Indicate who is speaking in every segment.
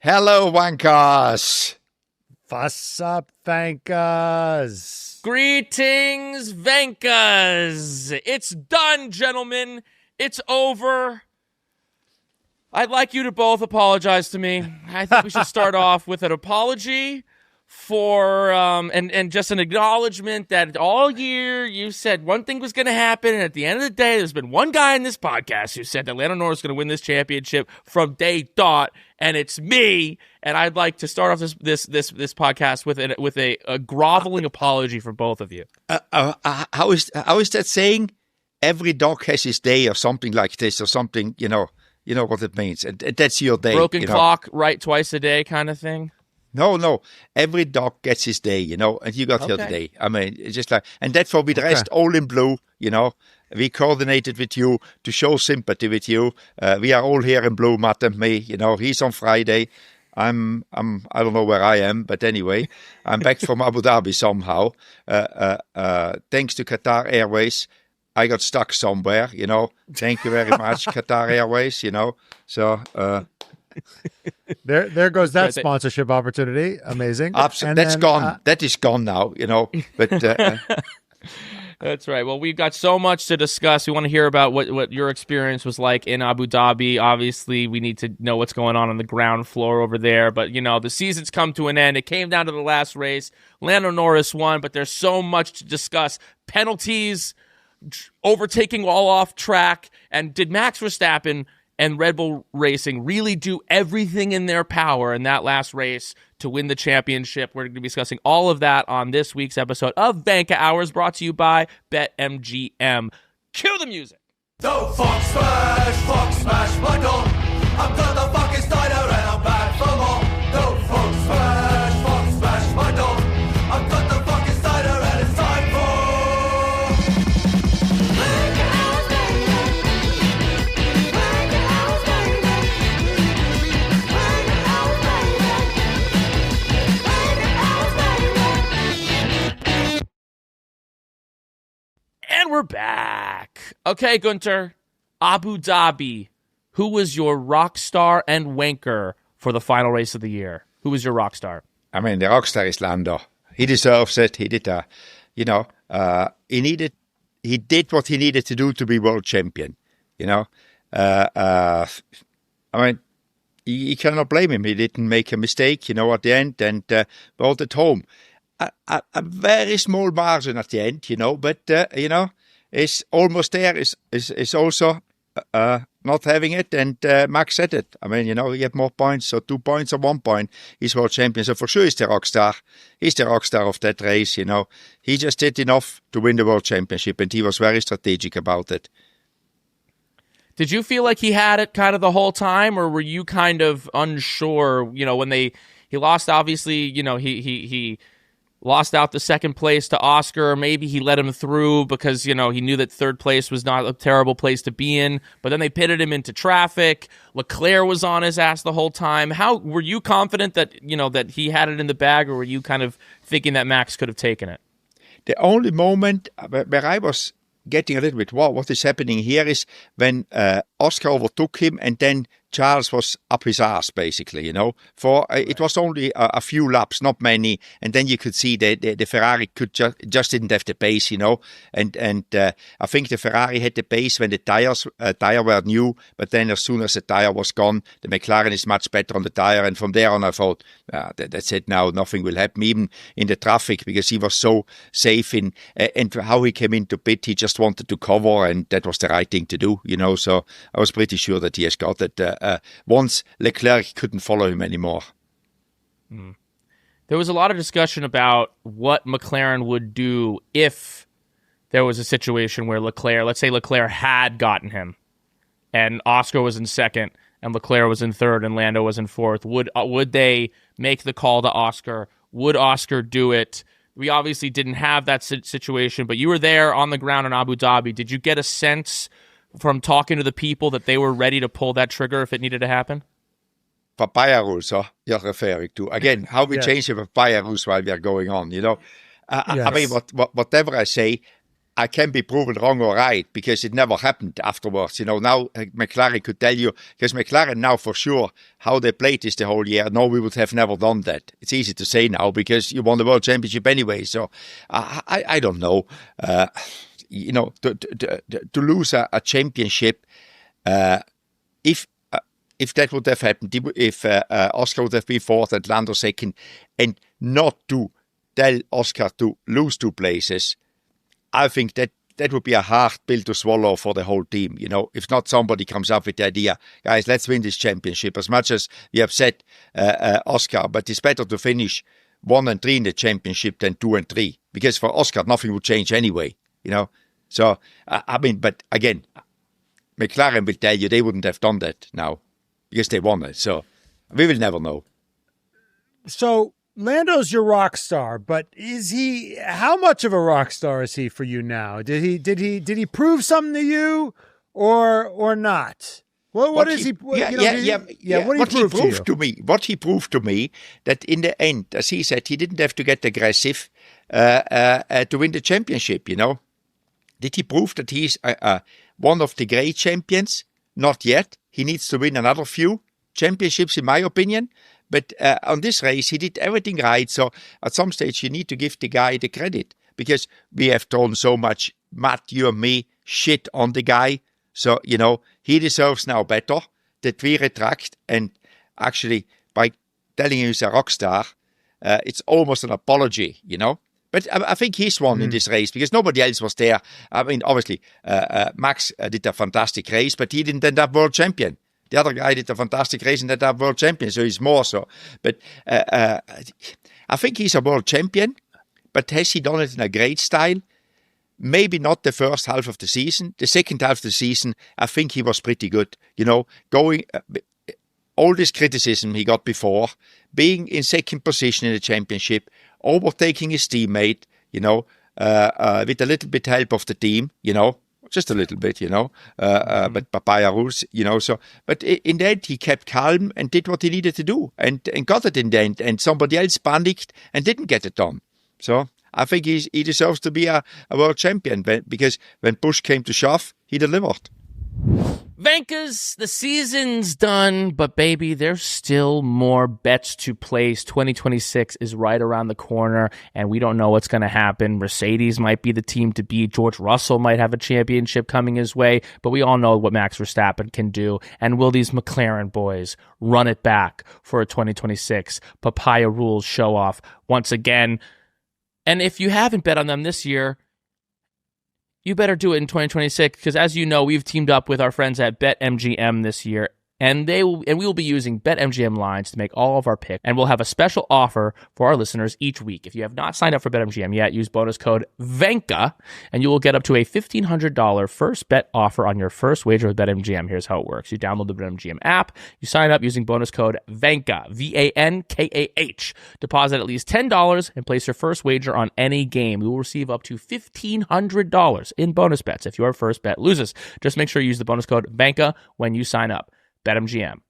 Speaker 1: Hello, Wankers.
Speaker 2: What's up, Vankas?
Speaker 3: Greetings, Vankas. It's done, gentlemen. It's over. I'd like you to both apologize to me. I think we should start off with an apology for and just an acknowledgement that all year you said one thing was going to happen, and at the end of the day, there's been one guy in this podcast who said that Lando Norris is going to win this championship from day dot, and it's me. And I'd like to start off this podcast with a groveling apology from both of you.
Speaker 1: How is that saying? Every dog has his day, or something like this, or something. You know what it means, and that's your day.
Speaker 3: Broken clock, right twice a day, kind of thing.
Speaker 1: No. Every dog gets his day, and you got your day. I mean, it's just like, and that's for we dressed all in blue, We coordinated with you to show sympathy with you. We are all here in blue, Matt and me. He's on Friday. I don't know where I am, but anyway, I'm back from Abu Dhabi somehow. Thanks to Qatar Airways, I got stuck somewhere. Thank you very much, Qatar Airways. So.
Speaker 2: There goes that sponsorship opportunity. Amazing.
Speaker 1: Absolutely. That's gone. That is gone now, But
Speaker 3: that's right. Well, we've got so much to discuss. We want to hear about what your experience was like in Abu Dhabi. Obviously, we need to know what's going on the ground floor over there. But, the season's come to an end. It came down to the last race. Lando Norris won, but there's so much to discuss. Penalties, overtaking all off track, and did Max Verstappen and Red Bull Racing really do everything in their power in that last race to win the championship? We're going to be discussing all of that on this week's episode of Vankah Hours, brought to you by BetMGM. Cue the music.
Speaker 4: Don't fuck smash, my dog. I've got the fucking Steiner and I'm back for more. Don't fuck smash, my dog. I've got the fucking Steiner and it's time for
Speaker 3: And we're back. Okay, Guenther, Abu Dhabi. Who was your Rockstar and Wanker for the final race of the year? Who was your Rockstar?
Speaker 1: I mean, the Rockstar is Lando. He deserves it. He did, he did what he needed to do to be world champion. I mean, you cannot blame him. He didn't make a mistake, at the end, and brought it home. A very small margin at the end, but, it's almost there. Is also not having it, and Max said it. I mean, he had more points, so 2 points or 1 point. He's world champion, so for sure he's the rock star. He's the rock star of that race, He just did enough to win the world championship, and he was very strategic about it.
Speaker 3: Did you feel like he had it kind of the whole time, or were you kind of unsure, when he lost, obviously, he lost out the second place to Oscar. Maybe he let him through because, he knew that third place was not a terrible place to be in. But then they pitted him into traffic. Leclerc was on his ass the whole time. How were you confident that, that he had it in the bag, or were you kind of thinking that Max could have taken it?
Speaker 1: The only moment where I was getting a little bit, what is happening here is when Oscar overtook him and then Charles was up his ass, basically, it was only a few laps, not many, and then you could see the Ferrari could just didn't have the pace, and I think the Ferrari had the pace when the tire were new, but then as soon as the tire was gone, the McLaren is much better on the tire, and from there on I thought, that's it now, nothing will happen, even in the traffic, because he was so safe in, and how he came into pit, he just wanted to cover, and that was the right thing to do, so I was pretty sure that he has got it. Once Leclerc couldn't follow him anymore.
Speaker 3: There was a lot of discussion about what McLaren would do if there was a situation where let's say Leclerc had gotten him, and Oscar was in second, and Leclerc was in third, and Lando was in fourth. Would they make the call to Oscar? Would Oscar do it? We obviously didn't have that situation, but you were there on the ground in Abu Dhabi. Did you get a sense from talking to the people that they were ready to pull that trigger if it needed to happen?
Speaker 1: Papaya rules, you're referring to. Again, how we change the papaya rules while we are going on, I mean, whatever I say, I can be proven wrong or right because it never happened afterwards. Now McLaren could tell you, because McLaren now for sure, how they played this the whole year, no, we would have never done that. It's easy to say now because you won the World Championship anyway. So I don't know. To lose a championship, if that would have happened, if Oscar would have been fourth and Lando second, and not to tell Oscar to lose 2 places, I think that would be a hard pill to swallow for the whole team. If not somebody comes up with the idea, guys, let's win this championship. As much as we upset Oscar, but it's better to finish 1 and 3 in the championship than 2 and 3, because for Oscar nothing would change anyway. So but again, McLaren will tell you they wouldn't have done that now because they won it. So we will never know.
Speaker 2: So Lando's your rock star, but how much of a rock star is he for you now? Did he prove something to you or not? What he proved to me that in the end, as he said, he didn't have to get aggressive to win the championship. Did he prove that he's one of the great champions? Not yet. He needs to win another few championships, in my opinion. But on this race, he did everything right. So at some stage, you need to give the guy the credit, because we have thrown so much, Matt, you and me, shit on the guy. So, he deserves now better that we retract. And actually, by telling him he's a rock star, it's almost an apology, But I think he's won in this race because nobody else was there. I mean, obviously, Max did a fantastic race, but he didn't end up world champion. The other guy did a fantastic race and ended up world champion, so he's more so. But I think he's a world champion, but has he done it in a great style? Maybe not the first half of the season. The second half of the season, I think he was pretty good. Going all this criticism he got before, being in second position in the championship, overtaking his teammate, with a little bit help of the team, just a little bit, but papaya rules, so, but in the end, he kept calm and did what he needed to do and got it in the end, and somebody else panicked and didn't get it done. So I think he deserves to be a world champion because when push came to shove, he delivered.
Speaker 3: Vankahs, the season's done, but baby, there's still more bets to place. 2026 is right around the corner, and we don't know what's going to happen. Mercedes might be the team to beat. George Russell might have a championship coming his way, but we all know what Max Verstappen can do. And will these McLaren boys run it back for a 2026 papaya rules show-off once again? And if you haven't bet on them this year, you better do it in 2026, because as you know, we've teamed up with our friends at BetMGM this year, and we will be using BetMGM lines to make all of our picks, and we'll have a special offer for our listeners each week. If you have not signed up for BetMGM yet, use bonus code Vankah, and you will get up to a $1,500 first bet offer on your first wager with BetMGM. Here's how it works. You download the BetMGM app, you sign up using bonus code Vankah, Vankah. Deposit at least $10 and place your first wager on any game. You will receive up to $1,500 in bonus bets if your first bet loses. Just make sure you use the bonus code Vankah when you sign up. BetMGM.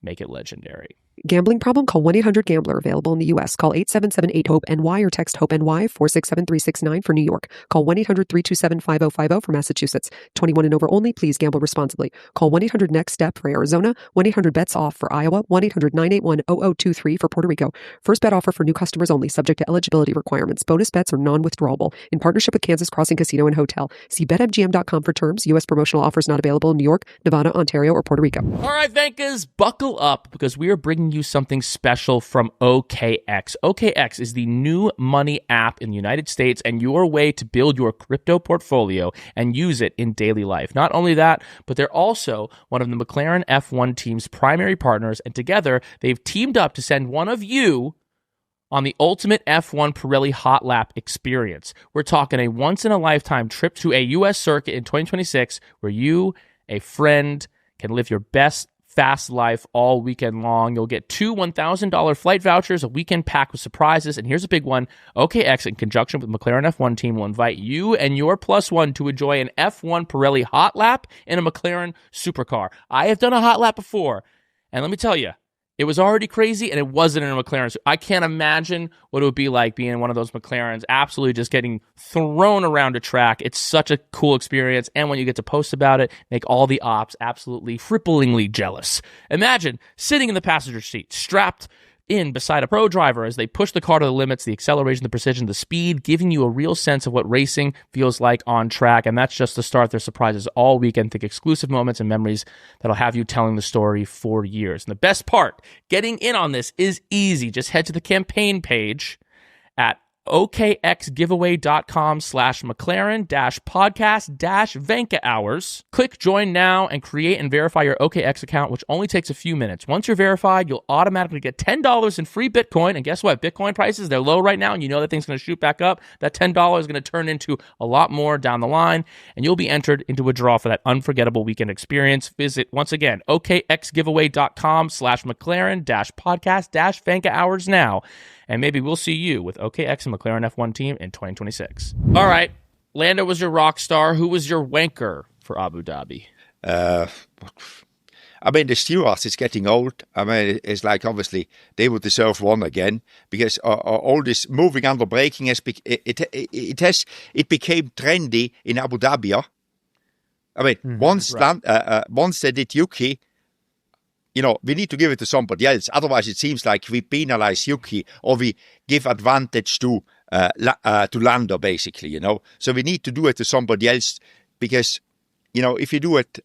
Speaker 3: Make it legendary.
Speaker 5: Gambling problem? Call 1-800-GAMBLER. Available in the U.S. Call 877-8-HOPE-NY or text HOPE-NY 467-369 for New York. Call 1-800-327-5050 for Massachusetts. 21 and over only. Please gamble responsibly. Call 1-800-NEXT-STEP for Arizona. 1-800-BETS-OFF for Iowa. 1-800-981-0023 for Puerto Rico. First bet offer for new customers only. Subject to eligibility requirements. Bonus bets are non-withdrawable. In partnership with Kansas Crossing Casino and Hotel. See BetMGM.com for terms. U.S. promotional offers not available in New York, Nevada, Ontario, or Puerto Rico.
Speaker 3: All right, Vankahs, buckle up because we are bringing you something special from OKX. OKX is the new money app in the United States and your way to build your crypto portfolio and use it in daily life. Not only that, but they're also one of the McLaren F1 team's primary partners, and together they've teamed up to send one of you on the ultimate F1 Pirelli Hot Lap experience. We're talking a once-in-a-lifetime trip to a U.S. circuit in 2026 where you, a friend, can live your best fast life all weekend long. You'll get 2 $1,000 flight vouchers, a weekend packed with surprises, and here's a big one. OKX, in conjunction with the McLaren F1 team, will invite you and your plus one to enjoy an F1 Pirelli Hot Lap in a McLaren supercar. I have done a hot lap before, and let me tell you, It was already crazy, and it wasn't in a McLaren. So I can't imagine what it would be like being in one of those McLarens, absolutely just getting thrown around a track. It's such a cool experience, and when you get to post about it, make all the ops absolutely cripplingly jealous. Imagine sitting in the passenger seat, strapped in beside a pro driver as they push the car to the limits, the acceleration, the precision, the speed, giving you a real sense of what racing feels like on track. And that's just the start. There's surprises all weekend. Think exclusive moments and memories that'll have you telling the story for years. And the best part, getting in on this is easy. Just head to the campaign page at okxgiveaway.com/McLaren-podcast-Vankah hours. Click join now and create and verify your OKX account, which only takes a few minutes. Once you're verified, you'll automatically get $10 in free Bitcoin. And guess what? Bitcoin prices, they're low right now, and you know that thing's going to shoot back up. That $10 is going to turn into a lot more down the line, and you'll be entered into a draw for that unforgettable weekend experience. Visit, once again, okxgiveaway.com/McLaren-podcast-Vankah hours now. And maybe we'll see you with OKX and McLaren F1 team in 2026. All right. Lando was your rock star. Who was your wanker for Abu Dhabi?
Speaker 2: I mean, the stewards is getting old. I mean, it's like, obviously, they would deserve one again because all this moving under braking, it became trendy in Abu Dhabi. I mean, once they did Yuki, we need to give it to somebody else. Otherwise, it seems like we penalize Yuki or we give advantage to Lando, basically, So we need to do it to somebody else because, if you do it,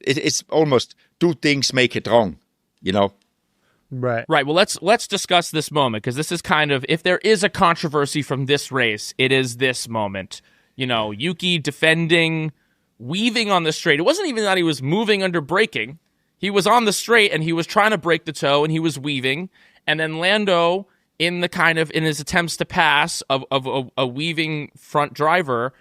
Speaker 2: it's almost two things make it wrong,
Speaker 3: Right. Well, let's discuss this moment because this is kind of, if there is a controversy from this race, it is this moment. Yuki defending, weaving on the straight. It wasn't even that he was moving under braking. He was on the straight and he was trying to break the toe and he was weaving. And then Lando, in his attempts to pass of a weaving front driver,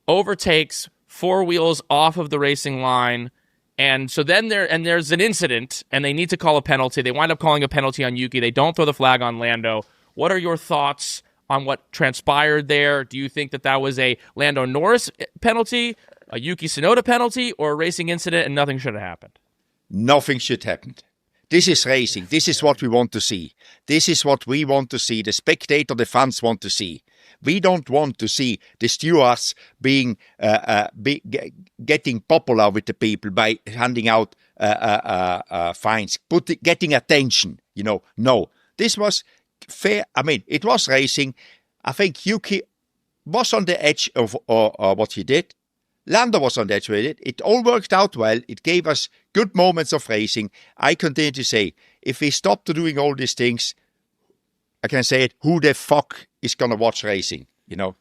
Speaker 3: overtakes four wheels off of the racing line. And so then there's an incident and they need to call a penalty. They wind up calling a penalty on Yuki. They don't throw the flag on Lando. What are your thoughts on what transpired there? Do you think that was a Lando Norris penalty, a Yuki Tsunoda penalty, or a racing incident and nothing should have happened?
Speaker 2: Nothing should happen. This is racing. This is what we want to see. This is what we want to see. The spectator, the fans want to see. We don't want to see the stewards getting popular with the people by handing out fines, getting attention. No, this was fair. I mean, it was racing. I think Yuki was on the edge of what he did. Lando was on the edge with it. It all worked out well. It gave us good moments of racing. I continue to say, if we stop doing all these things, I can say it, who the fuck is going to watch racing? I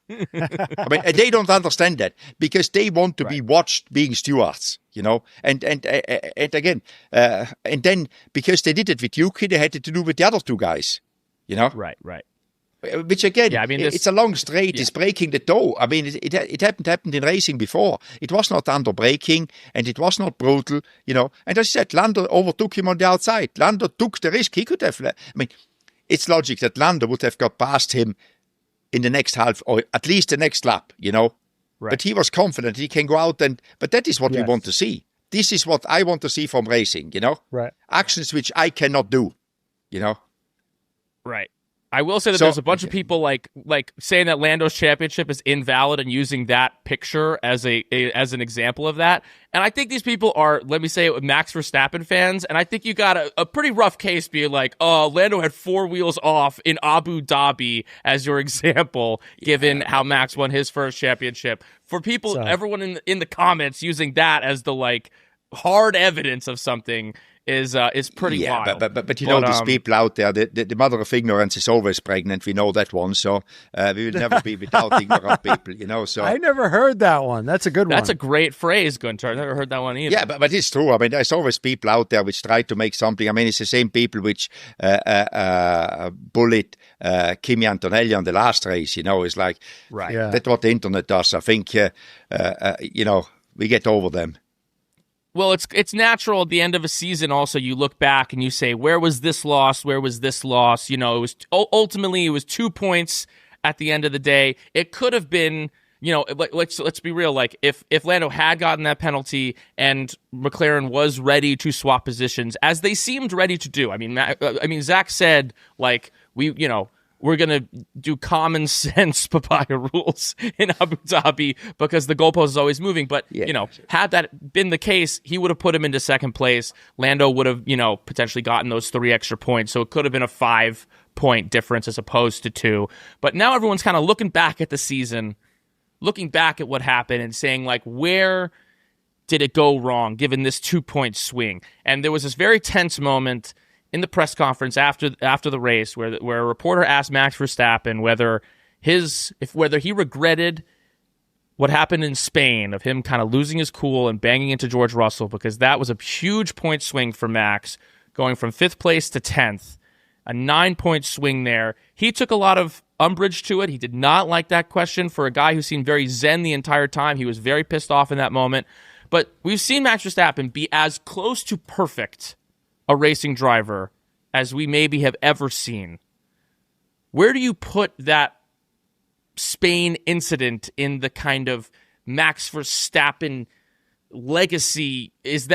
Speaker 2: mean, they don't understand that because they want to be watched being stewards, and again, and then because they did it with Yuki, they had to do with the other two guys,
Speaker 3: Right.
Speaker 2: Which again, it's a long straight. Yeah. It's breaking the toe. I mean, it happened in racing before. It was not under braking and it was not brutal, And as I said, Lando overtook him on the outside. Lando took the risk. He could have. I mean, it's logic that Lando would have got past him in the next half or at least the next lap, Right. But he was confident he can go out but that is what we want to see. This is what I want to see from racing,
Speaker 6: Right.
Speaker 2: Actions which I cannot do,
Speaker 3: Right. I will say that there's a bunch of people like saying that Lando's championship is invalid and using that picture as as an example of that. And I think these people are, let me say it, Max Verstappen fans. And I think you got a pretty rough case being like, oh, Lando had four wheels off in Abu Dhabi as your example, given how Max won his first championship. For people, everyone in the comments using that as the hard evidence of something is pretty wild.
Speaker 2: But these people out there, the mother of ignorance is always pregnant. We know that one, so we will never be without ignorant people, So
Speaker 6: I never heard that one. That's a good one.
Speaker 3: That's a great phrase, Guenther. I never heard that one either.
Speaker 2: Yeah, but it's true. I mean, there's always people out there which try to make something. I mean, it's the same people which bullied Kimi Antonelli on the last race. It's like that's what the internet does. I think we get over them.
Speaker 3: Well, it's natural at the end of a season. Also, you look back and you say, "Where was this loss? Where was this loss?" It was ultimately 2 points at the end of the day. It could have been let's be real. Like if Lando had gotten that penalty and McLaren was ready to swap positions, as they seemed ready to do. I mean, Zach said like we're gonna do common sense papaya rules in Abu Dhabi because the goalpost is always moving. But had that been the case, he would have put him into second place. Lando would have potentially gotten those 3 extra points, so it could have been a 5-point difference as opposed to 2. But now everyone's kind of looking back at the season, looking back at what happened and saying, like, where did it go wrong given this 2-point swing? And there was this very tense moment in the press conference after the race where a reporter asked Max Verstappen whether he regretted what happened in Spain of him kind of losing his cool and banging into George Russell, because that was a huge point swing for Max, going from 5th place to 10th, a 9-point swing there. He took a lot of umbrage to it. He did not like that question. For a guy who seemed very zen the entire time, he was very pissed off in that moment. But we've seen Max Verstappen be as close to perfect a racing driver as we maybe have ever seen. Where do you put that Spain incident in the kind of Max Verstappen legacy? Does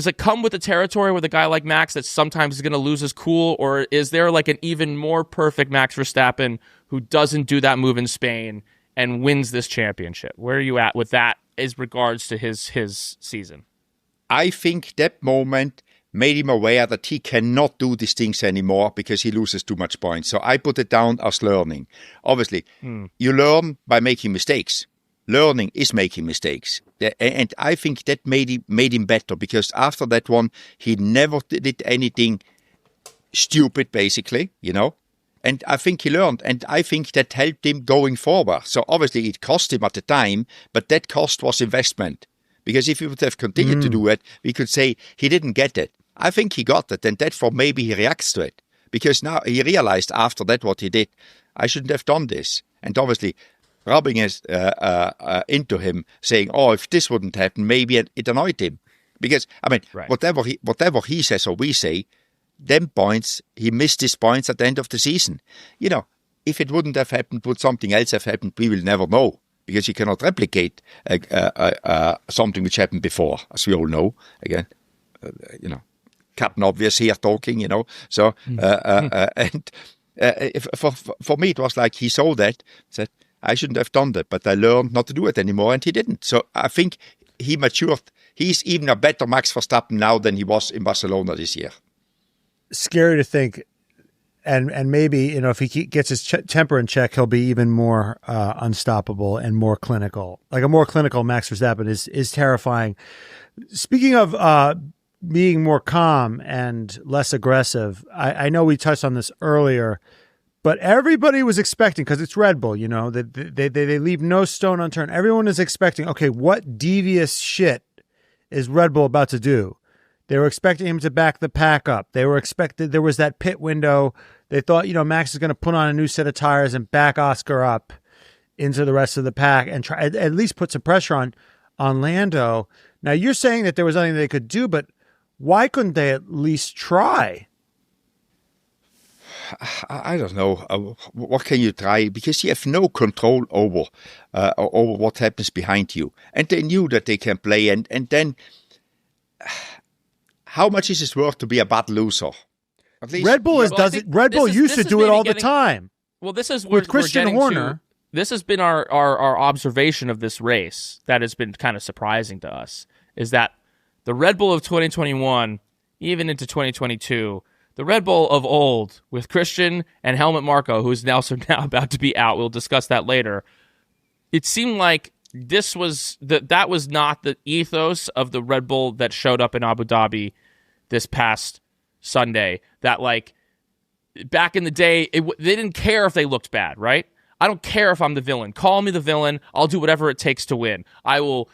Speaker 3: it come with the territory with a guy like Max that sometimes is going to lose his cool, or is there like an even more perfect Max Verstappen who doesn't do that move in Spain and wins this championship? Where are you at with that as regards to his season?
Speaker 2: I think that moment made him aware that he cannot do these things anymore because he loses too much points. So I put it down as learning. Obviously, you learn by making mistakes. Learning is making mistakes. And I think that made him better, because after that one, he never did anything stupid, basically, And I think he learned, and I think that helped him going forward. So obviously it cost him at the time, but that cost was investment. Because if he would have continued to do it, we could say he didn't get it. I think he got it, and therefore maybe he reacts to it. Because now he realized after that what he did, I shouldn't have done this. And obviously rubbing it into him, saying, oh, if this wouldn't happen, maybe it annoyed him. Because, whatever he says or we say, them points, he missed his points at the end of the season. If it wouldn't have happened, would something else have happened, we will never know. Because you cannot replicate something which happened before, as we all know. Again, Captain Obvious here talking, So, and for me, it was like he saw that, said, I shouldn't have done that, but I learned not to do it anymore, and he didn't. So I think he matured. He's even a better Max Verstappen now than he was in Barcelona this year.
Speaker 6: Scary to think. And maybe, if he gets his temper in check, he'll be even more unstoppable and more clinical. Like a more clinical Max Verstappen is terrifying. Speaking of being more calm and less aggressive, I know we touched on this earlier, but everybody was expecting, because it's Red Bull, they leave no stone unturned. Everyone is expecting, okay, what devious shit is Red Bull about to do? They were expecting him to back the pack up. There was that pit window. They thought, Max is going to put on a new set of tires and back Oscar up into the rest of the pack and try at least put some pressure on Lando. Now, you're saying that there was nothing they could do, but why couldn't they at least try?
Speaker 2: I don't know. What can you try? Because you have no control over what happens behind you. And they knew that they can play. And then, how much is it worth to be a bad loser? At least
Speaker 6: Red Bull does it. Red Bull used to do it all the time.
Speaker 3: Well, this is
Speaker 6: with Christian Horner.
Speaker 3: This has been our observation of this race that has been kind of surprising to us, is that the Red Bull of 2021, even into 2022, the Red Bull of old with Christian and Helmut Marko, who's now about to be out, we'll discuss that later, it seemed like that was not the ethos of the Red Bull that showed up in Abu Dhabi this past Sunday. That, like, back in the day, they didn't care if they looked bad, right? I don't care if I'm the villain. Call me the villain. I'll do whatever it takes to win. I will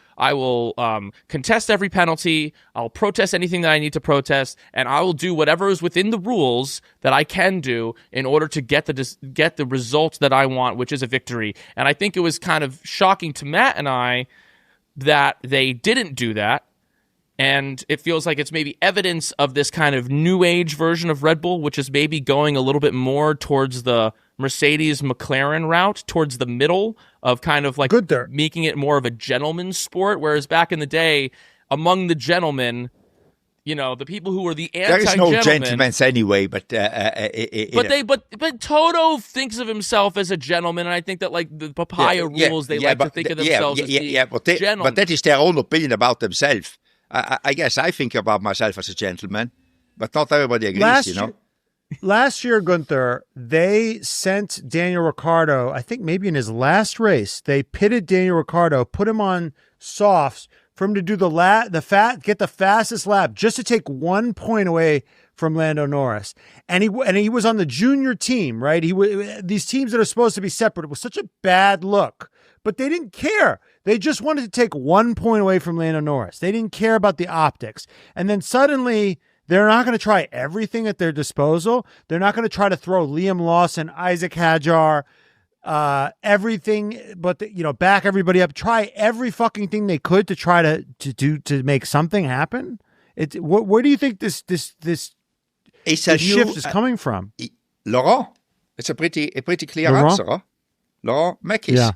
Speaker 3: contest every penalty. I'll protest anything that I need to protest, and I will do whatever is within the rules that I can do in order to get the result that I want, which is a victory. And I think it was kind of shocking to Matt and I that they didn't do that. And it feels like it's maybe evidence of this kind of new age version of Red Bull, which is maybe going a little bit more towards the Mercedes McLaren route towards the middle of kind of like
Speaker 6: Guenther.
Speaker 3: making it more of a gentleman's sport, whereas back in the day, among the gentlemen, the people who were the
Speaker 2: There is
Speaker 3: anti-gentlemen,
Speaker 2: no gentlemen anyway, but
Speaker 3: Toto thinks of himself as a gentleman, and I think that like the papaya rules, they like to think of themselves as being gentlemen.
Speaker 2: But that is their own opinion about themselves. I guess I think about myself as a gentleman, but not everybody agrees,
Speaker 6: Last year, Guenther, they sent Daniel Ricciardo, I think maybe in his last race, they pitted Daniel Ricciardo, put him on softs for him to do get the fastest lap just to take 1 point away from Lando Norris. And he was on the junior team, right? These teams that are supposed to be separate, it was such a bad look, but they didn't care. They just wanted to take 1 point away from Lando Norris. They didn't care about the optics. And then suddenly they're not going to try everything at their disposal. They're not going to try to throw Liam Lawson, Isaac Hadjar, everything, but back everybody up. Try every fucking thing they could to try to make something happen. Where do you think this shift is coming from?
Speaker 2: Laurent, it's a pretty clear answer. Huh? Laurent Mekies.
Speaker 6: Yeah.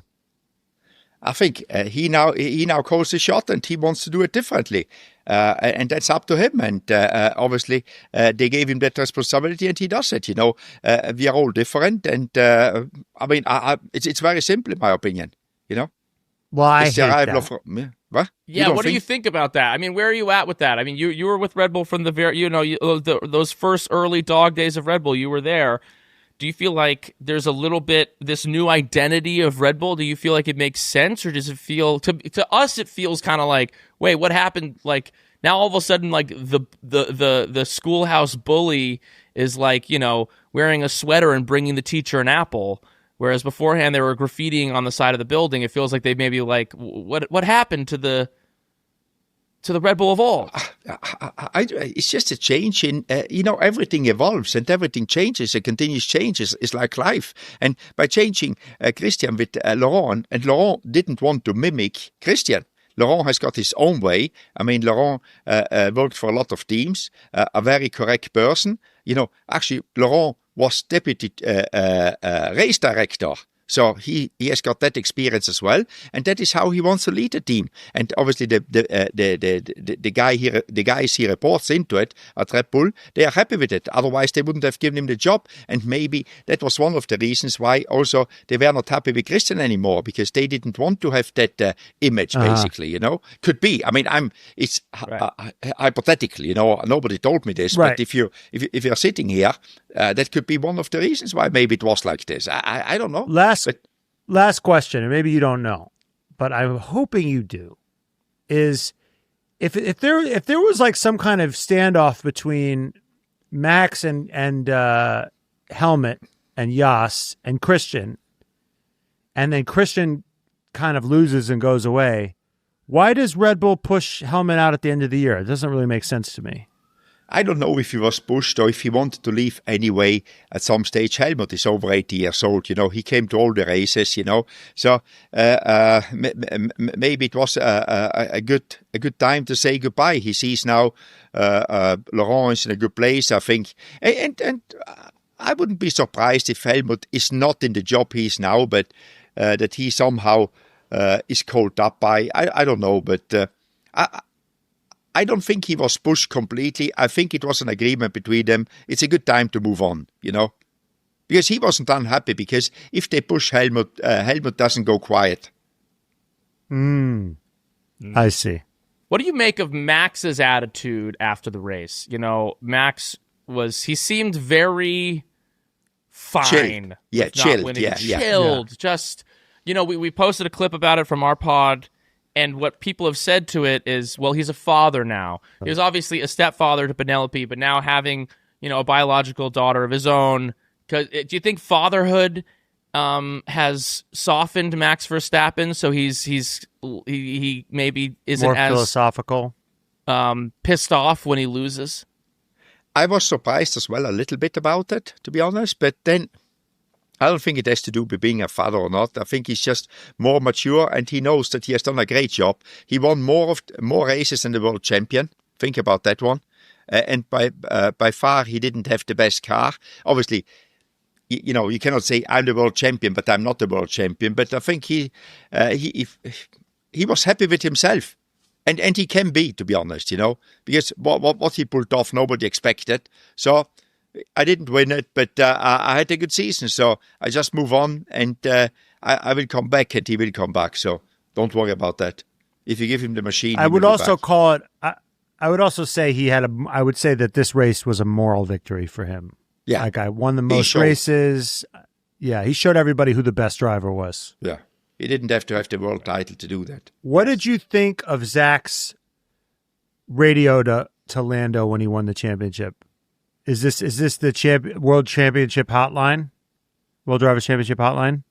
Speaker 2: I think he now calls the shot and he wants to do it differently. And that's up to him. And obviously, they gave him that responsibility and he does it. We are all different. And it's very simple in my opinion.
Speaker 6: Well, I hate that.
Speaker 2: What?
Speaker 3: Yeah, what do you think about that? I mean, where are you at with that? I mean, you were with Red Bull from the very, those first early dog days of Red Bull, you were there. Do you feel like there's a little bit this new identity of Red Bull? Do you feel like it makes sense, or does it feel to us? It feels kind of like, wait, what happened? Like now, all of a sudden, like the schoolhouse bully is like wearing a sweater and bringing the teacher an apple, whereas beforehand they were graffitiing on the side of the building. It feels like they maybe like what happened to the Red Bull of old?
Speaker 2: It's just a change in, everything evolves and everything changes. A continuous change is like life. And by changing Christian with Laurent, and Laurent didn't want to mimic Christian. Laurent has got his own way. I mean, Laurent worked for a lot of teams, a very correct person. Actually, Laurent was deputy race director. So he has got that experience as well, and that is how he wants to lead the team. And obviously, the guys he reports into it at Red Bull, they are happy with it. Otherwise, they wouldn't have given him the job. And maybe that was one of the reasons why also they were not happy with Christian anymore, because they didn't want to have that image. Basically, could be. I mean, it's hypothetical. Nobody told me this,
Speaker 6: right.
Speaker 2: But if you're sitting here, that could be one of the reasons why maybe it was like this. I don't know.
Speaker 6: Last question, and maybe you don't know, but I'm hoping you do, is if there was like some kind of standoff between Max and Helmut and Yas and Christian, and then Christian kind of loses and goes away, why does Red Bull push Helmut out at the end of the year? It doesn't really make sense to me.
Speaker 2: I don't know if he was pushed or if he wanted to leave anyway at some stage. Helmut is over 80 years old, He came to all the races, So maybe it was a good time to say goodbye. He sees now Laurent is in a good place, I think. And I wouldn't be surprised if Helmut is not in the job he is now, but that he somehow is called up by, I don't know, but I don't think he was pushed completely. I think it was an agreement between them. It's a good time to move on, because he wasn't unhappy, because if they push Helmut, Helmut doesn't go quiet.
Speaker 6: I see.
Speaker 3: What do you make of Max's attitude after the race? Max he seemed very fine.
Speaker 2: Chilled.
Speaker 3: Chilled. Just, we posted a clip about it from our pod. And what people have said to it is, well, he's a father now. He was obviously a stepfather to Penelope, but now having, a biological daughter of his own. Do you think fatherhood has softened Max Verstappen, so he maybe isn't
Speaker 6: more
Speaker 3: as
Speaker 6: philosophical,
Speaker 3: pissed off when he loses?
Speaker 2: I was surprised as well a little bit about it, to be honest. But then I don't think it has to do with being a father or not. I think he's just more mature, and he knows that he has done a great job. He won more races than the world champion. Think about that one. And by far, he didn't have the best car. Obviously, you cannot say I'm the world champion, but I'm not the world champion. But I think he was happy with himself, and he can be, to be honest, because what he pulled off, nobody expected. So I didn't win it, but I had a good season. So I just move on, and I will come back, and he will come back. So don't worry about that. If you give him the machine,
Speaker 6: I would also call it. I would also say I would say that this race was a moral victory for him.
Speaker 2: Yeah.
Speaker 6: Like, I won the most races. Yeah, he showed everybody who the best driver was.
Speaker 2: Yeah. He didn't have to have the world title to do that.
Speaker 6: What did you think of Zach's radio to Lando when he won the championship? Is this the World Championship hotline? World Drivers Championship hotline?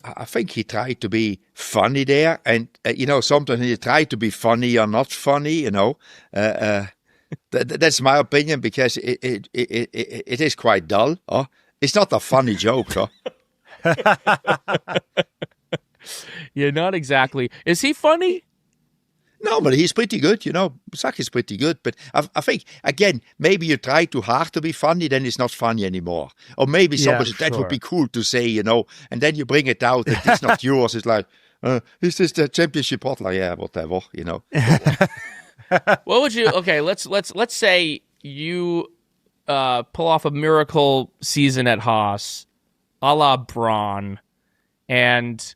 Speaker 2: I think he tried to be funny there. And, sometimes he tried to be funny, you're not funny, That's my opinion, because it is quite dull. Oh, it's not a funny joke, huh?
Speaker 3: Yeah, not exactly. Is he funny?
Speaker 2: No, but he's pretty good, Zach is pretty good. But I think, again, maybe you try too hard to be funny, then it's not funny anymore. Or maybe somebody, that would be cool to say, and then you bring it out that it's not yours. It's like, is this the championship hotline? Yeah, whatever,
Speaker 3: What would you? Okay, let's say you pull off a miracle season at Haas, a la Braun, and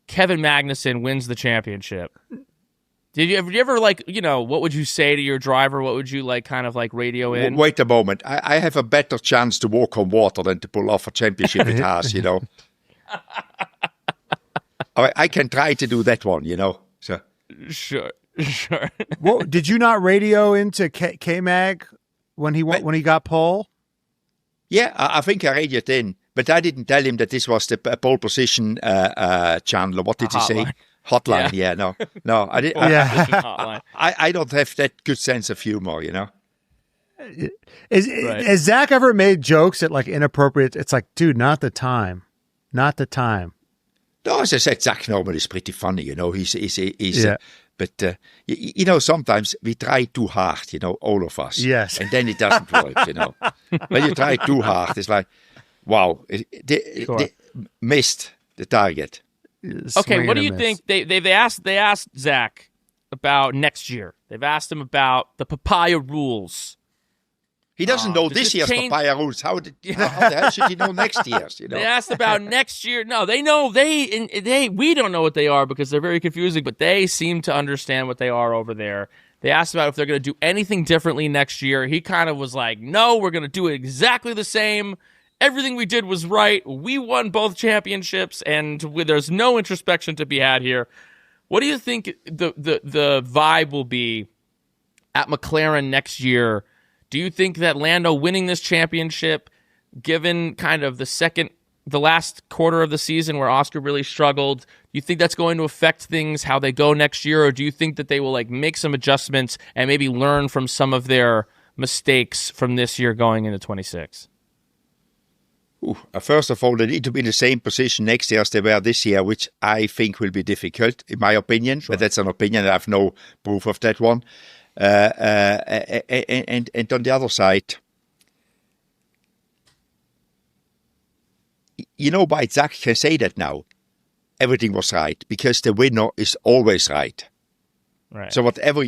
Speaker 3: Kevin Magnussen wins the championship. Did you ever what would you say to your driver? What would you kind of radio in?
Speaker 2: Wait a moment. I have a better chance to walk on water than to pull off a championship at Haas, I can try to do that one, So.
Speaker 3: Sure.
Speaker 6: Well, did you not radio into K-Mag when he got pole?
Speaker 2: Yeah, I think I radioed in, but I didn't tell him that this was the pole position channel. What did he say? Hotline. Yeah, no, I didn't. I don't have that good sense of humor,
Speaker 6: Has Zach ever made jokes at inappropriate? It's like, dude, not the time. No,
Speaker 2: as I said, Zach normally is pretty funny, He's but sometimes we try too hard, all of us.
Speaker 6: Yes.
Speaker 2: And then it doesn't work, When you try too hard, it's like, wow, they missed the target.
Speaker 3: Okay, what do you think? They asked Zach about next year. They've asked him about the papaya rules.
Speaker 2: He doesn't know this year's papaya rules. How the hell should he know next year's?
Speaker 3: They asked about next year. No, they know. We don't know what they are because they're very confusing, but they seem to understand what they are over there. They asked about if they're going to do anything differently next year. He kind of was like, no, we're going to do it exactly the same. Everything we did was right. We won both championships, and there's no introspection to be had here. What do you think the vibe will be at McLaren next year? Do you think that Lando winning this championship, given kind of the last quarter of the season where Oscar really struggled, do you think that's going to affect things, how they go next year, or do you think that they will make some adjustments and maybe learn from some of their mistakes from this year going into 26?
Speaker 2: First of all, they need to be in the same position next year as they were this year, which I think will be difficult, in my opinion. Sure. But that's an opinion. I have no proof of that one. And on the other side, why Zach can say that now? Everything was right, because the winner is always right.
Speaker 3: Right.
Speaker 2: So whatever,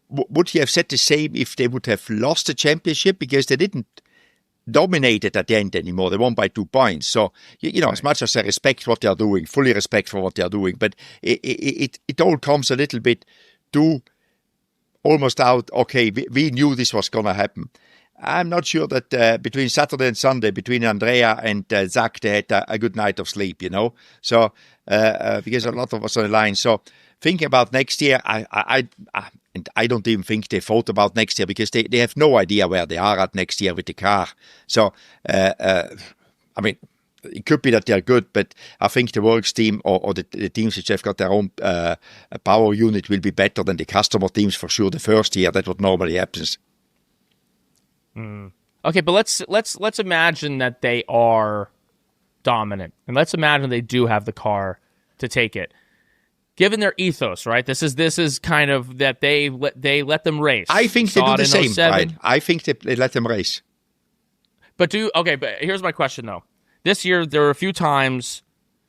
Speaker 2: would he have said the same if they would have lost the championship? Because they didn't dominate it at the end anymore. They won by 2 points. So, right. As much as I respect what they're doing, fully respect for what they're doing, but it all comes a little bit too almost out, okay, we knew this was going to happen. I'm not sure that between Saturday and Sunday, between Andrea and Zach, they had a good night of sleep, So, because a lot of us on the line. So, thinking about next year, I don't even think they thought about next year because they have no idea where they are at next year with the car. So, it could be that they're good, but I think the works team or the teams which have got their own power unit will be better than the customer teams for sure the first year. That's what normally happens.
Speaker 3: Okay, but let's imagine that they are dominant, and let's imagine they do have the car to take it. Given their ethos, right? This is kind of that they let them race.
Speaker 2: I think they do the same, right? I think they let them race.
Speaker 3: But here's my question though. This year there were a few times,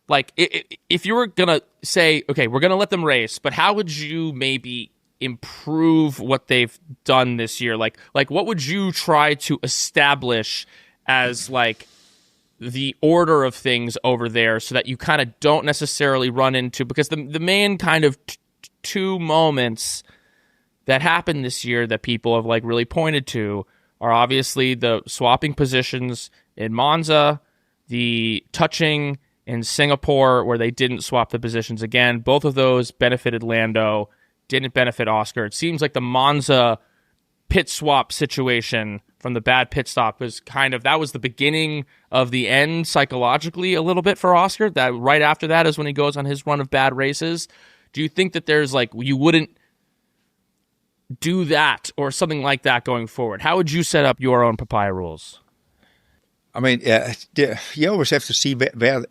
Speaker 3: like if you were gonna say, okay, we're gonna let them race, but how would you maybe improve what they've done this year? Like what would you try to establish as like the order of things over there, so that you kind of don't necessarily run into, because the main kind of two moments that happened this year that people have like really pointed to are obviously the swapping positions in Monza, the touching in Singapore where they didn't swap the positions again. Both of those benefited Lando, didn't benefit Oscar. It seems like the Monza pit swap situation from the bad pit stop was that was the beginning of the end psychologically a little bit for Oscar. That right after that is when he goes on his run of bad races. Do you think that there's like, you wouldn't do that or something like that going forward? How would you set up your own papaya rules?
Speaker 2: I mean, you always have to see where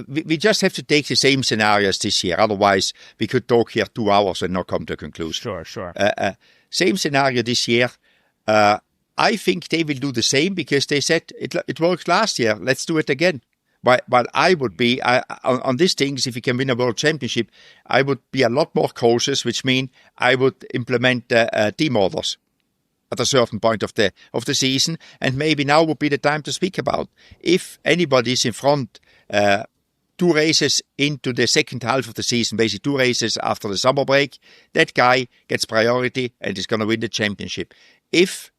Speaker 2: we just have to take the same scenarios this year. Otherwise, we could talk here 2 hours and not come to a conclusion.
Speaker 3: Sure.
Speaker 2: Same scenario this year. I think they will do the same because they said it worked last year. Let's do it again. While I would be on these things, if you can win a world championship, I would be a lot more cautious, which means I would implement team orders at a certain point of the season, and maybe now would be the time to speak about if anybody is in front 2 races into the second half of the season, basically 2 races after the summer break, that guy gets priority and is going to win the championship. If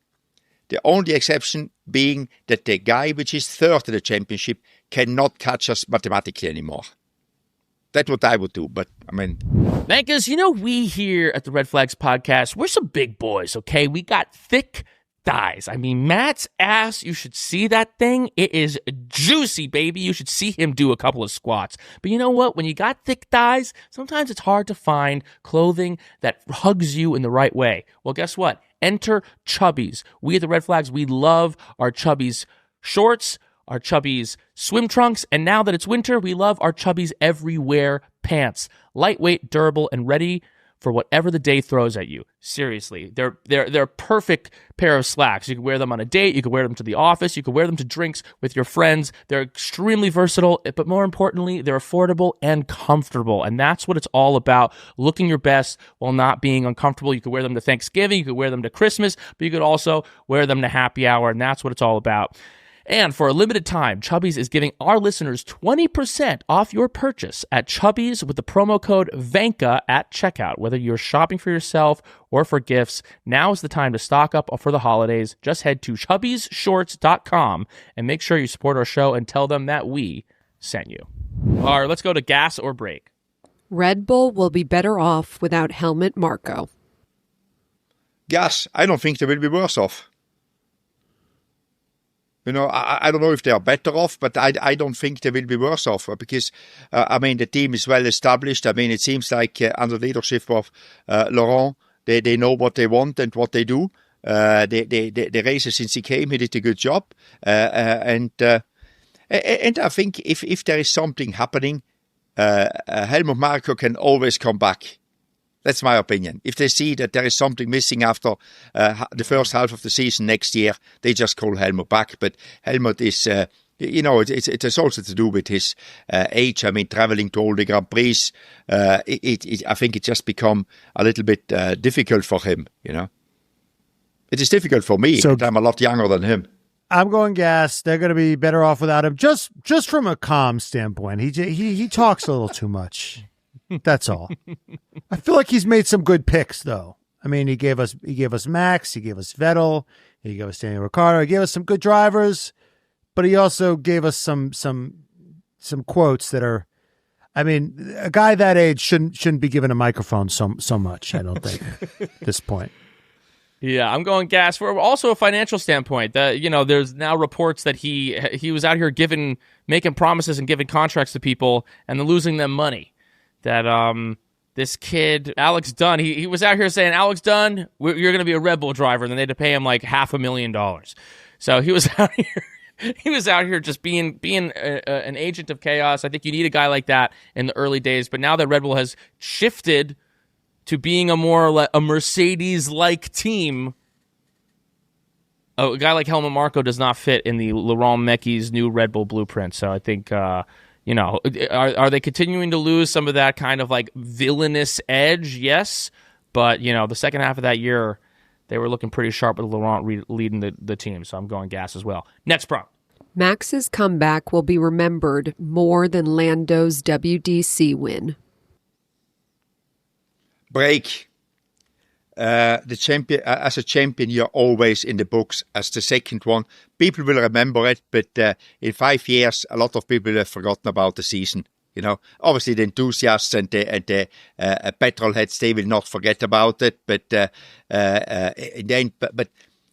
Speaker 2: the only exception being that the guy which is third in the championship cannot catch us mathematically anymore. That's what I would do, but I mean...
Speaker 3: Vankahs, we here at the Red Flags Podcast, we're some big boys, okay? We got thick thighs. I mean, Matt's ass, you should see that thing. It is juicy, baby. You should see him do a couple of squats. But you know what? When you got thick thighs, sometimes it's hard to find clothing that hugs you in the right way. Well, guess what? Enter Chubbies. We at the Red Flags, we love our Chubbies shorts, our Chubbies swim trunks, and now that it's winter, we love our Chubbies Everywhere pants. Lightweight, durable, and ready for whatever the day throws at you. Seriously, they're a perfect pair of slacks. You can wear them on a date, you can wear them to the office, you can wear them to drinks with your friends. They're extremely versatile, but more importantly, they're affordable and comfortable. And that's what it's all about, looking your best while not being uncomfortable. You could wear them to Thanksgiving, you could wear them to Christmas, but you could also wear them to happy hour, and that's what it's all about. And for a limited time, Chubbies is giving our listeners 20% off your purchase at Chubbies with the promo code Vankah at checkout. Whether you're shopping for yourself or for gifts, now is the time to stock up for the holidays. Just head to chubbiesshorts.com and make sure you support our show and tell them that we sent you. All right, let's go to gas or break.
Speaker 5: Red Bull will be better off without Helmut Marko.
Speaker 2: Gas, I don't think they will be worse off. I don't know if they are better off, but I don't think they will be worse off because, the team is well established. It seems like under the leadership of Laurent, they know what they want and what they do. The races since he came, he did a good job. And I think if there is something happening, Helmut Marko can always come back. That's my opinion. If they see that there is something missing after the first half of the season next year, they just call Helmut back. But Helmut is, it has also to do with his age. Traveling to all the Grand Prix, I think it just become a little bit difficult for him, It is difficult for me, and I'm a lot younger than him.
Speaker 6: I'm going gas. They're going to be better off without him, just from a calm standpoint. He talks a little too much. That's all. I feel like he's made some good picks, though. He gave us Max, he gave us Vettel, he gave us Daniel Ricciardo, he gave us some good drivers, but he also gave us some quotes that are. A guy that age shouldn't be given a microphone so much. I don't think at this point.
Speaker 3: Yeah, I'm going gas for also a financial standpoint. There's now reports that he was out here making promises and giving contracts to people and then losing them money. That this kid, Alex Dunn, he was out here saying, Alex Dunn, you're going to be a Red Bull driver. And then they had to pay him like $500,000. So he was out here. He was out here just being an agent of chaos. I think you need a guy like that in the early days. But now that Red Bull has shifted to being a more a Mercedes-like team, a guy like Helmut Marko does not fit in the Laurent Mekies new Red Bull blueprint. So I think, are they continuing to lose some of that kind of like villainous edge? Yes. But, the second half of that year, they were looking pretty sharp with Laurent leading the team. So I'm going gas as well. Next prop.
Speaker 5: Max's comeback will be remembered more than Lando's WDC win.
Speaker 2: Break. The champion, as a champion, you're always in the books as the second one. People will remember it, but in 5 years, a lot of people have forgotten about the season. Obviously the enthusiasts and the petrol heads, they will not forget about it. But in the end, but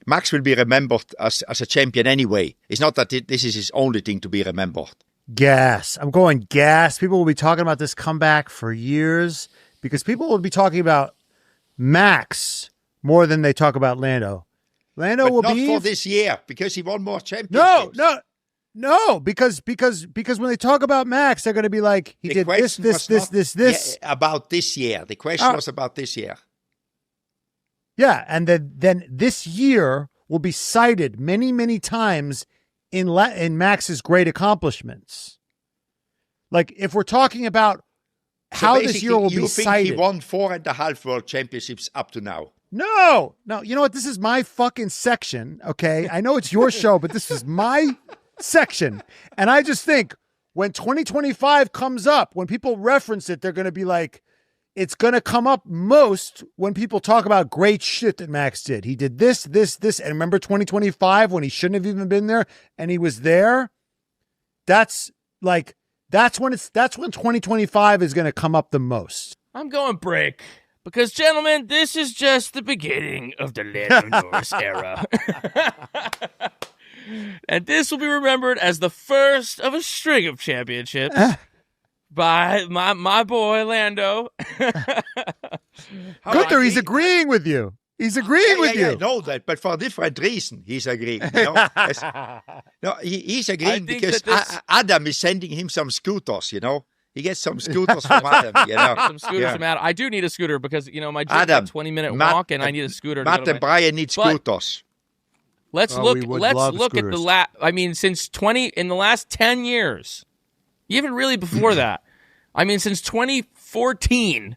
Speaker 2: Max will be remembered as a champion anyway. It's not that this is his only thing to be remembered.
Speaker 6: Gas. I'm going gas. People will be talking about this comeback for years because people will be talking about Max more than they talk about Lando. Lando
Speaker 2: but
Speaker 6: will
Speaker 2: not
Speaker 6: be
Speaker 2: for this year because he won more championships.
Speaker 6: No, because when they talk about Max, they're going to be like, he did this.
Speaker 2: Yeah, about this year. The question was about this year.
Speaker 6: Yeah, and then this year will be cited many, many times in Max's great accomplishments. Like, if we're talking about how this year will be cited.
Speaker 2: He won 4.5 world championships up to now.
Speaker 6: No. You know what? This is my fucking section, okay? I know it's your show, but this is my section. And I just think when 2025 comes up, when people reference it, they're going to be like, it's going to come up most when people talk about great shit that Max did. He did this. And remember 2025 when he shouldn't have even been there and he was there? That's when 2025 is going to come up the most.
Speaker 3: I'm going break. Because, gentlemen, this is just the beginning of the Lando Norris era. And this will be remembered as the first of a string of championships by my boy Lando.
Speaker 6: Guenther, he's agreeing with you. He's agreeing with you.
Speaker 2: I know that, but for a different reason, he's agreeing. He's agreeing because Adam is sending him some scooters, He gets some scooters from Adam,
Speaker 3: Some scooters from Adam. I do need a scooter because, my gym's a 20-minute walk, and I need a scooter.
Speaker 2: Matt and Brian need scooters.
Speaker 3: Let's look at the in the last 10 years, even really before that, since 2014,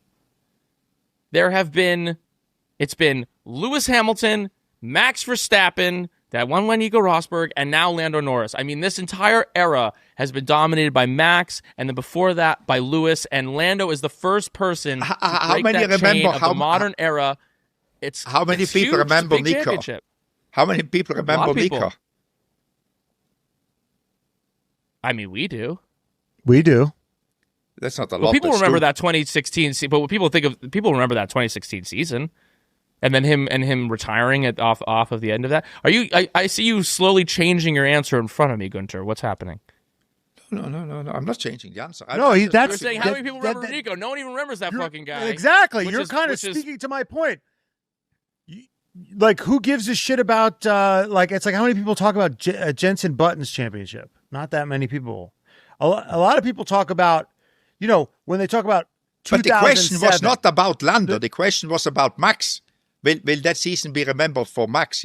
Speaker 3: it's been Lewis Hamilton, Max Verstappen, that one when Nico Rosberg, and now Lando Norris. This entire era has been dominated by Max, and then before that by Lewis, and Lando is the first person to break that chain of the modern era.
Speaker 2: How many people remember Nico? How many people remember Nico?
Speaker 3: We do.
Speaker 6: We do.
Speaker 2: That's not a lot.
Speaker 3: People remember that 2016, but what people remember that 2016 season. And then him retiring off of the end of that. I see you slowly changing your answer in front of me, Guenther. What's happening?
Speaker 2: No. I'm not changing the answer.
Speaker 3: You're saying how many people remember Nico? No one even remembers that fucking guy.
Speaker 6: Exactly. You're kind of speaking to my point. Like, who gives a shit about? It's like how many people talk about Jensen Button's championship? Not that many people. A lot of people talk about, when they talk about 2007.
Speaker 2: But the question was not about Lando. The question was about Max. Will that season be remembered for Max,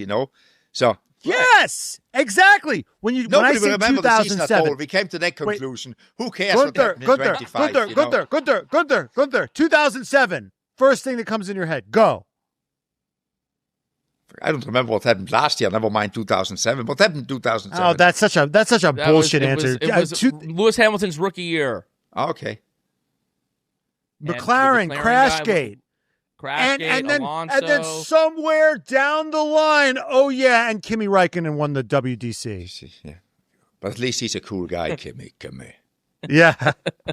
Speaker 2: So
Speaker 6: yes, exactly. Nobody
Speaker 2: will remember the season at all. We came to that conclusion. Who cares what happened in 25?
Speaker 6: Guenther, 2007. First thing that comes in your head. Go.
Speaker 2: I don't remember what happened last year. Never mind 2007. What happened in 2007?
Speaker 6: Oh, that's such a bullshit answer.
Speaker 3: It was Lewis Hamilton's rookie year.
Speaker 2: Okay.
Speaker 6: McLaren Crashgate. And then somewhere down the line, and Kimi Räikkönen won the WDC.
Speaker 2: Yeah. But at least he's a cool guy, Kimi.
Speaker 6: Yeah.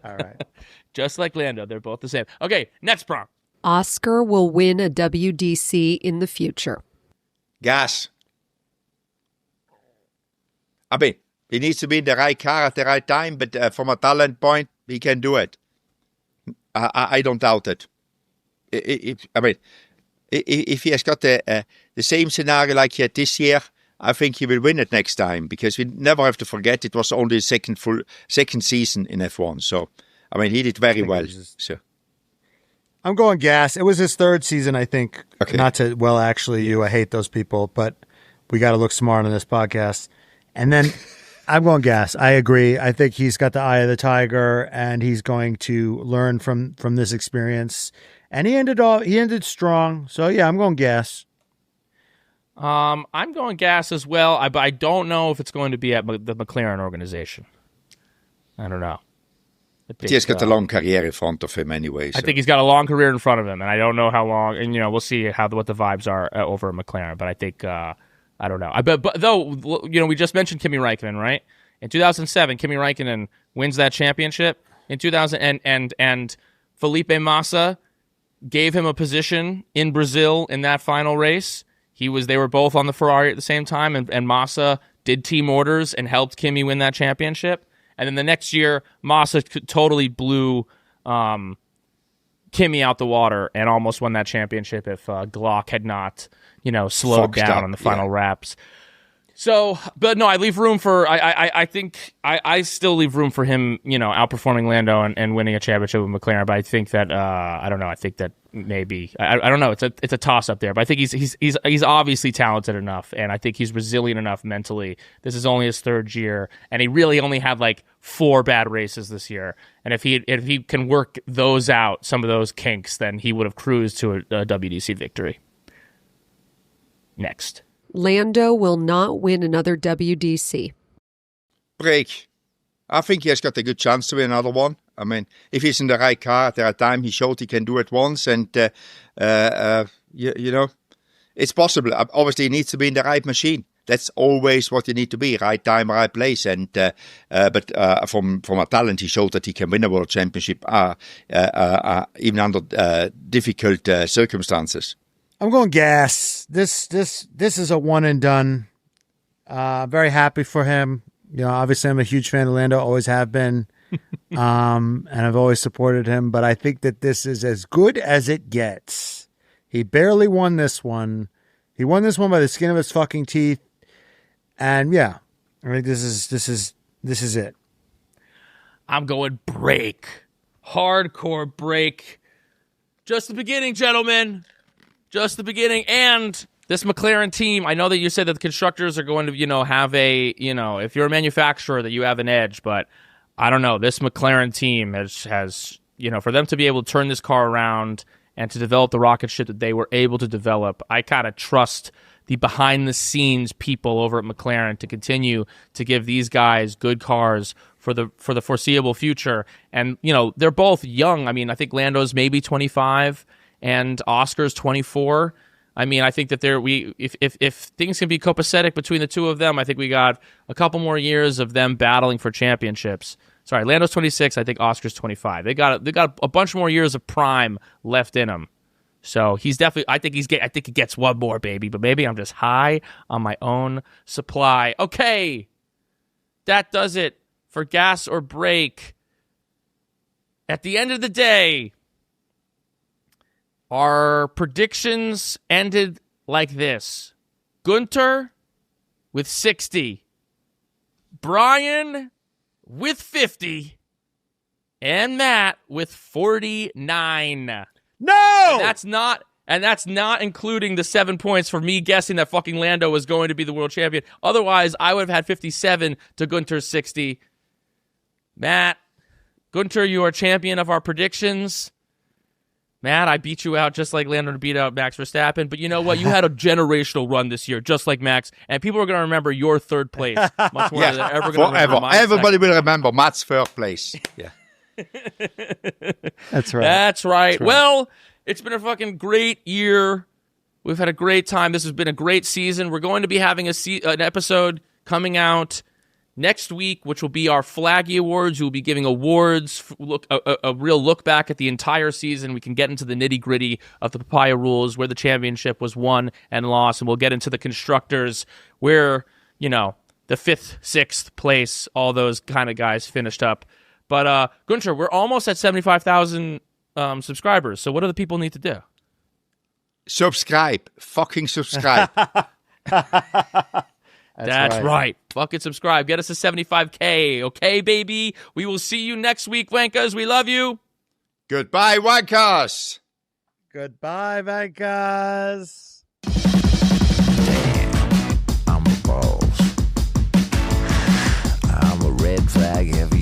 Speaker 6: All right.
Speaker 3: Just like Lando, they're both the same. Okay, next prompt.
Speaker 5: Oscar will win a WDC in the future.
Speaker 2: Gas. He needs to be in the right car at the right time, but from a talent point, he can do it. I don't doubt it. If he has got the same scenario like he had this year, I think he will win it next time, because we never have to forget it was only his second season in F1. So, he did very well.
Speaker 6: I'm going gas. It was his third season, I think.
Speaker 2: Okay.
Speaker 6: Actually, I hate those people, but We got to look smart on this podcast. And then I'm going gas. I agree. I think he's got the eye of the tiger, and he's going to learn from this experience. And he ended strong. So yeah, I'm going gas.
Speaker 3: I'm going gas as well. But I don't know if it's going to be at the McLaren organization. I don't know.
Speaker 2: He's got a long career in front of him anyway. So.
Speaker 3: I think he's got a long career in front of him, and I don't know how long. And we'll see what the vibes are over at McLaren. But I think I don't know. But though we just mentioned Kimi Räikkönen, right? In 2007, Kimi Räikkönen wins that championship. In 2000, and Felipe Massa gave him a position in Brazil in that final race. They were both on the Ferrari at the same time, and Massa did team orders and helped Kimi win that championship. And then the next year, Massa totally blew Kimi out the water and almost won that championship if Glock had not, slowed down on the final wraps. So, but no, I leave room for. I think I still leave room for him, outperforming Lando and winning a championship with McLaren. But I think that I don't know. I think that maybe I don't know. It's a toss up there. But I think he's obviously talented enough, and I think he's resilient enough mentally. This is only his third year, and he really only had like 4 bad races this year. And if he can work those out, some of those kinks, then he would have cruised to a WDC victory. Next.
Speaker 5: Lando will not win another WDC.
Speaker 2: Break. I think he has got a good chance to win another one. I mean, if he's in the right car at the right time, he showed he can do it once, and it's possible. Obviously, he needs to be in the right machine. That's always what you need to be: right time, right place. And but from a talent, he showed that he can win a world championship, even under difficult circumstances.
Speaker 6: I'm going gas. This is a one and done. Very happy for him. Obviously I'm a huge fan of Lando, always have been. And I've always supported him, but I think that this is as good as it gets. He barely won this one. He won this one by the skin of his fucking teeth. And yeah, I think this is it.
Speaker 3: I'm going break. Hardcore break. Just the beginning, gentlemen. Just the beginning. And this McLaren team, I know that you said that the constructors are going to, have a, if you're a manufacturer that you have an edge, but I don't know. This McLaren team has for them to be able to turn this car around and to develop the rocket ship that they were able to develop, I kind of trust the behind-the-scenes people over at McLaren to continue to give these guys good cars for the foreseeable future. And, they're both young. I mean, I think Lando's maybe 25 and Oscar's 24. I mean, I think that if things can be copacetic between the two of them, I think we got a couple more years of them battling for championships. Sorry, Lando's 26. I think Oscar's 25. They got a bunch more years of prime left in him. So he's definitely. I think he gets one more, baby. But maybe I'm just high on my own supply. Okay, that does it for gas or break. At the end of the day, our predictions ended like this: Guenther with 60, Brian with 50, and Matt with 49.
Speaker 6: No!
Speaker 3: And that's not including the 7 points for me guessing that fucking Lando was going to be the world champion. Otherwise, I would have had 57 to Guenther's 60. Matt, Guenther, you are champion of our predictions. Matt, I beat you out just like Lando beat out Max Verstappen. But you know what? You had a generational run this year, just like Max. And people are going to remember your third place much more than they're ever going to remember mine.
Speaker 2: Everybody will remember Matt's third place. Yeah.
Speaker 6: That's right.
Speaker 3: That's right. Well, it's been a fucking great year. We've had a great time. This has been a great season. We're going to be having an episode coming out next week, which will be our Flaggy Awards. We'll be giving awards, a real look back at the entire season. We can get into the nitty-gritty of the papaya rules, where the championship was won and lost, and we'll get into the constructors, where, the 5th, 6th place, all those kind of guys finished up. But, Guenther, we're almost at 75,000 subscribers, so what do the people need to do?
Speaker 2: Subscribe. Fucking subscribe.
Speaker 3: That's right. Fucking subscribe. Get us to 75K. Okay, baby? We will see you next week, Wankers. We love you.
Speaker 2: Goodbye, Wankers.
Speaker 6: Goodbye, Vankahs.
Speaker 7: bag if